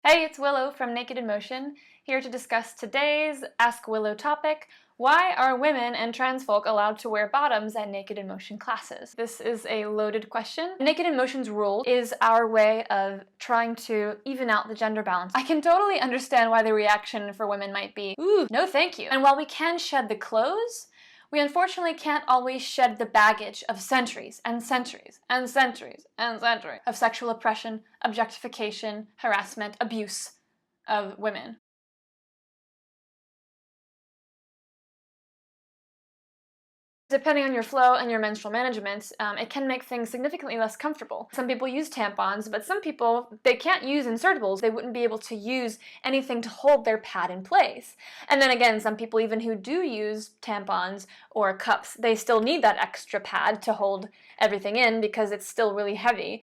Hey, it's Willow from Naked in Motion, here to discuss today's Ask Willow topic: why are women and trans folk allowed to wear bottoms at Naked in Motion classes? This is a loaded question. Naked in Motion's rule is our way of trying to even out the gender balance. I can totally understand why the reaction for women might be, ooh, no thank you. And while we can shed the clothes, we unfortunately can't always shed the baggage of centuries and centuries and centuries and centuries of sexual oppression, objectification, harassment, abuse of women. Depending on your flow and your menstrual management, it can make things significantly less comfortable. Some people use tampons, but some people, they can't use insertables. They wouldn't be able to use anything to hold their pad in place. And then again, some people even who do use tampons or cups, they still need that extra pad to hold everything in because it's still really heavy.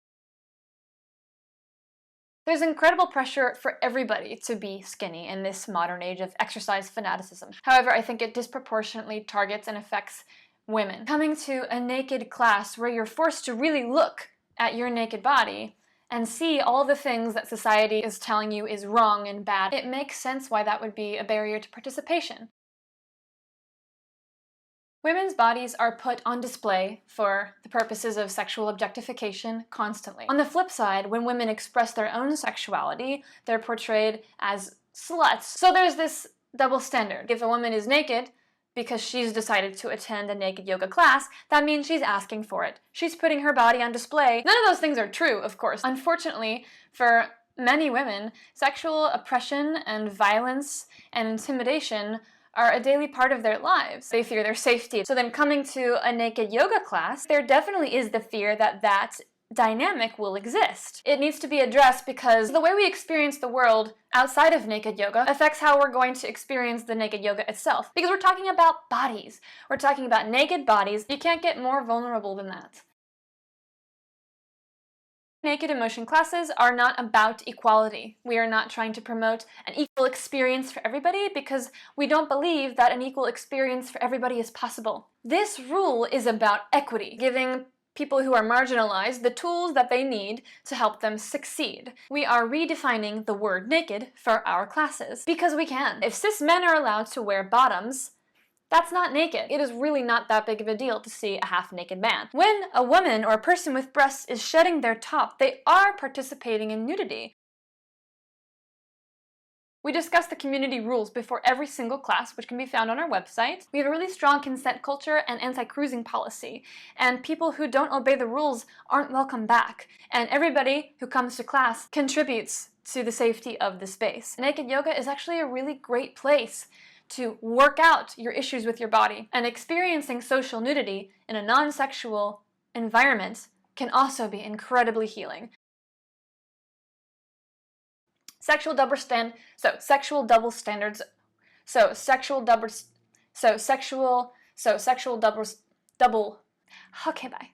There's incredible pressure for everybody to be skinny in this modern age of exercise fanaticism. However, I think it disproportionately targets and affects women. Coming to a naked class where you're forced to really look at your naked body and see all the things that society is telling you is wrong and bad, it makes sense why that would be a barrier to participation. Women's bodies are put on display for the purposes of sexual objectification constantly. On the flip side, when women express their own sexuality, they're portrayed as sluts. So there's this double standard. If a woman is naked because she's decided to attend a naked yoga class, that means she's asking for it. She's putting her body on display. None of those things are true, of course. Unfortunately, for many women, sexual oppression and violence and intimidation are a daily part of their lives. They fear their safety. So then coming to a naked yoga class, there definitely is the fear that that dynamic will exist. It needs to be addressed because the way we experience the world outside of naked yoga affects how we're going to experience the naked yoga itself. Because we're talking about bodies. We're talking about naked bodies. You can't get more vulnerable than that. Naked in Motion classes are not about equality. We are not trying to promote an equal experience for everybody because we don't believe that an equal experience for everybody is possible. This rule is about equity, giving people who are marginalized the tools that they need to help them succeed. We are redefining the word naked for our classes because we can. If cis men are allowed to wear bottoms, that's not naked. It is really not that big of a deal to see a half-naked man. When a woman or a person with breasts is shedding their top, they are participating in nudity. We discuss the community rules before every single class, which can be found on our website. We have a really strong consent culture and anti-cruising policy, and people who don't obey the rules aren't welcome back. And everybody who comes to class contributes to the safety of the space. Naked yoga is actually a really great place to work out your issues with your body. And experiencing social nudity in a non-sexual environment can also be incredibly healing. Sexual double standards. Okay, bye.